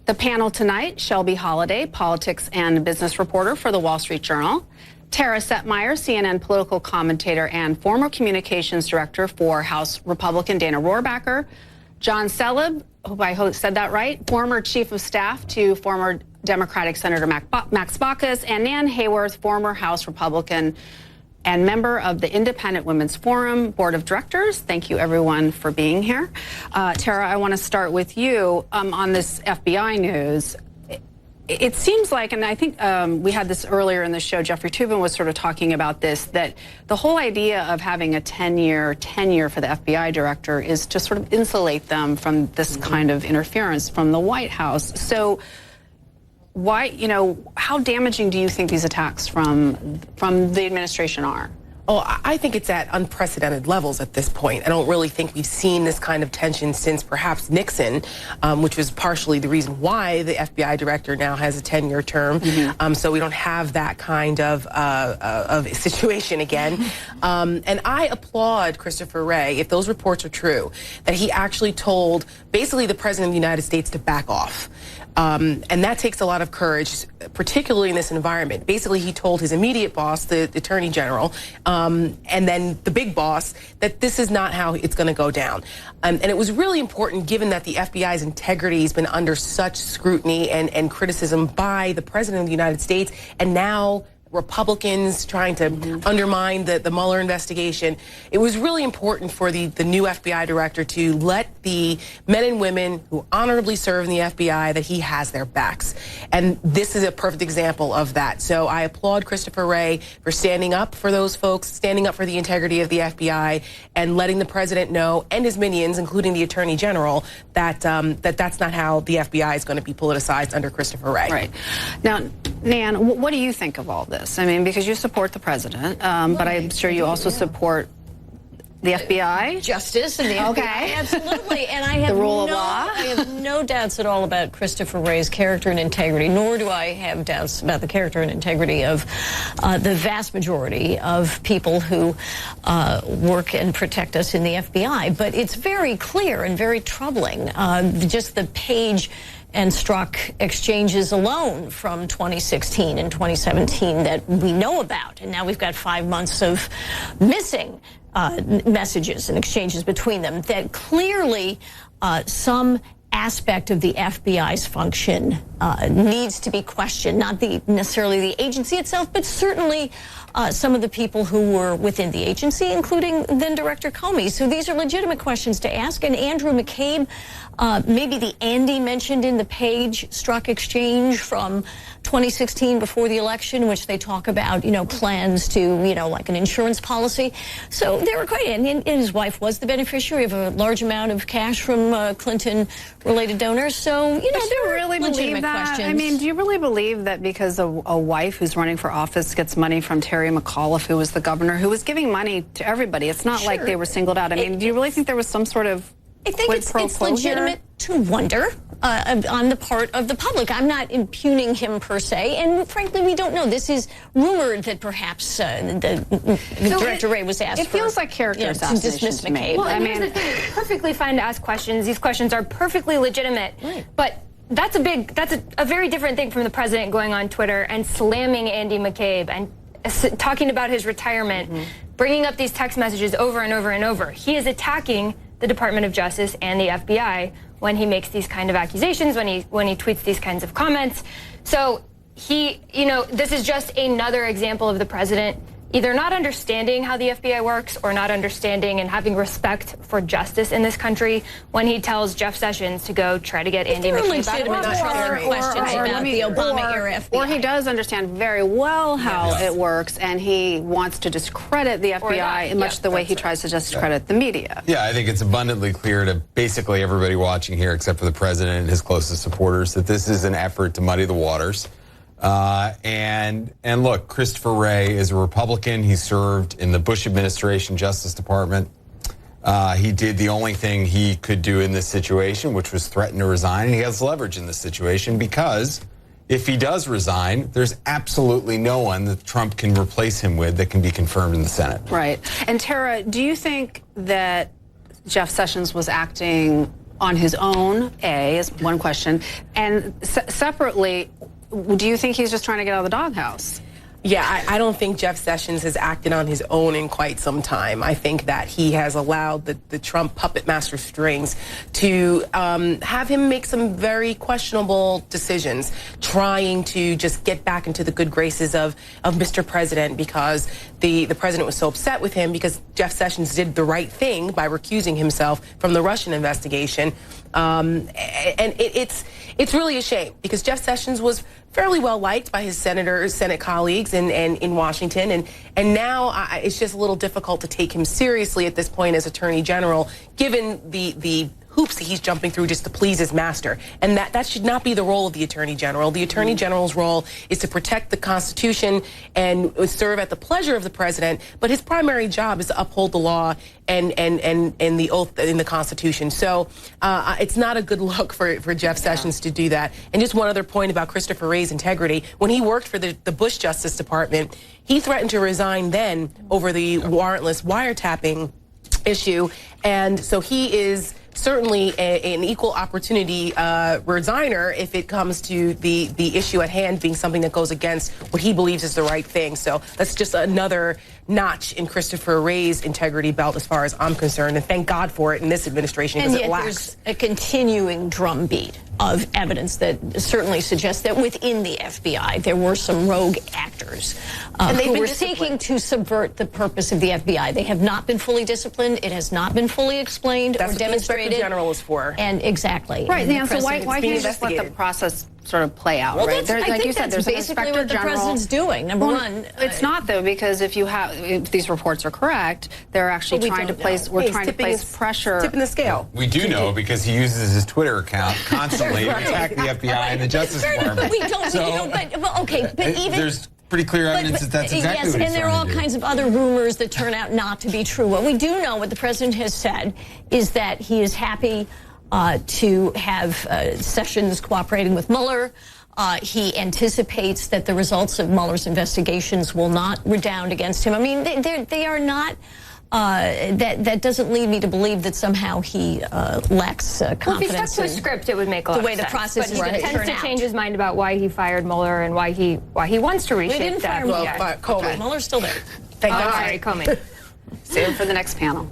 The panel tonight, Shelby Holliday, politics and business reporter for the Wall Street Journal. Tara Setmeyer, CNN political commentator and former communications director for House Republican Dana Rohrabacher. John Selib, hope I said that right, former chief of staff to former Democratic Senator Max Baucus, and Nan Hayworth, former House Republican and member of the Independent Women's Forum Board of Directors. Thank you, everyone, for being here. Tara, I want to start with you on this FBI news. It seems like, and I think we had this earlier in the show, Jeffrey Toobin was sort of talking about this, that the whole idea of having a 10-year tenure for the FBI director is to sort of insulate them from this kind of interference from the White House. So why, how damaging do you think these attacks from the administration are? Oh, I think it's at unprecedented levels at this point. I don't really think we've seen this kind of tension since perhaps Nixon, which was partially the reason why the FBI director now has a 10-year term. So we don't have that kind of situation again. And I applaud Christopher Wray, if those reports are true, that he actually told basically the President of the United States to back off. And that takes a lot of courage, particularly in this environment. Basically, he told his immediate boss, the Attorney General, and then the big boss, that this is not how it's going to go down. And it was really important, given that the FBI's integrity has been under such scrutiny and criticism by the President of the United States, and now Republicans trying to undermine the Mueller investigation. It was really important for the new FBI director to let the men and women who honorably serve in the FBI, that he has their backs. And this is a perfect example of that. So I applaud Christopher Wray for standing up for those folks, standing up for the integrity of the FBI, and letting the president know, and his minions, including the Attorney General, that that's not how the FBI is going to be politicized under Christopher Wray. Right. Now, Nan, what do you think of all this? I mean, because you support the president, but I'm sure you also support the FBI. Justice and the FBI, absolutely. And I have the rule of law. I have no doubts at all about Christopher Wray's character and integrity, nor do I have doubts about the character and integrity of the vast majority of people who work and protect us in the FBI. But it's very clear and very troubling, just the page and Strzok exchanges alone from 2016 and 2017 that we know about. And now we've got 5 months of missing messages and exchanges between them that clearly some aspect of the FBI's function needs to be questioned, not necessarily the agency itself, but certainly some of the people who were within the agency, including then Director Comey. So these are legitimate questions to ask. And Andrew McCabe, maybe the Andy mentioned in the page Strzok exchange from 2016 before the election, in which they talk about, plans to, like an insurance policy. So they were quite, and his wife was the beneficiary of a large amount of cash from Clinton-related donors. So, do you really believe that? Questions. I mean, do you really believe that because a wife who's running for office gets money from Terry McAuliffe, who was the governor, who was giving money to everybody? It's not like they were singled out. I mean, do you really think there was some sort of I think it's legitimate to wonder on the part of the public. I'm not impugning him per se, and frankly, we don't know. This is rumored that perhaps Director Wray was asked it feels like character assassination to dismiss McCabe. Well, I mean, here's the thing. It's perfectly fine to ask questions. These questions are perfectly legitimate. Right. But that's a very different thing from the president going on Twitter and slamming Andy McCabe and talking about his retirement, bringing up these text messages over and over and over. He is attacking the Department of Justice and the FBI when he makes these kind of accusations, when he tweets these kinds of comments. So this is just another example of the president either not understanding how the FBI works or not understanding and having respect for justice in this country when he tells Jeff Sessions to go try to get Andy McCabe questions about the Obama-era FBI. Or he does understand very well how it works, and he wants to discredit the FBI in much the way he tries to discredit the media. Yeah, I think it's abundantly clear to basically everybody watching here, except for the president and his closest supporters, that this is an effort to muddy the waters. And look, Christopher Wray is a Republican. He served in the Bush administration Justice Department. He did the only thing he could do in this situation, which was threaten to resign. And he has leverage in this situation because if he does resign, there's absolutely no one that Trump can replace him with that can be confirmed in the Senate. Right. And Tara, do you think that Jeff Sessions was acting on his own, A, is one question. And separately, do you think he's just trying to get out of the doghouse? Yeah, I don't think Jeff Sessions has acted on his own in quite some time. I think that he has allowed the Trump puppet master strings to have him make some very questionable decisions, trying to just get back into the good graces of Mr. President, because the president was so upset with him because Jeff Sessions did the right thing by recusing himself from the Russian investigation. And it's really a shame, because Jeff Sessions was fairly well liked by his Senate colleagues and in Washington, and now it's just a little difficult to take him seriously at this point as Attorney General, given the hoops that he's jumping through just to please his master. And that should not be the role of the Attorney General. The Attorney General's role is to protect the Constitution and serve at the pleasure of the president, but his primary job is to uphold the law and the oath in the Constitution. So it's not a good look for Jeff Sessions to do that. And just one other point about Christopher Wray's integrity. When he worked for the Bush Justice Department, he threatened to resign then over the warrantless wiretapping issue. And so he is certainly an equal opportunity resigner if it comes to the issue at hand being something that goes against what he believes is the right thing. So that's just another notch in Christopher Wray's integrity belt as far as I'm concerned, and thank God for it in this administration, because it lacks. There's a continuing drumbeat of evidence that certainly suggests that within the FBI there were some rogue actors who were seeking to subvert the purpose of the FBI. They have not been fully disciplined. It has not been fully explained or demonstrated. That's what the Inspector General is for. And exactly. Right, Nan, so why can't you just let the process sort of play out, well, right? Like you said, there's basically what the president's doing. Number one, it's not, though, because if these reports are correct, they're actually trying to place. We're trying to place pressure. Tipping the scale. We do know, because he uses his Twitter account constantly to attack the FBI and the Justice Department. We don't. But okay. But even there's pretty clear evidence that that's exactly what he's and there are all kinds of other rumors that turn out not to be true. What we do know, what the president has said, is that he is happy to have Sessions cooperating with Mueller. He anticipates that the results of Mueller's investigations will not redound against him. I mean, they are not. That doesn't lead me to believe that somehow he lacks confidence. Well, if he stuck to a script, it would make a lot of sense. The way the process is going to turn out. He tends to change his mind about why he fired Mueller and why he wants to reshape that. Mueller's still there. Thank God. Sorry, Comey. Save it for the next panel.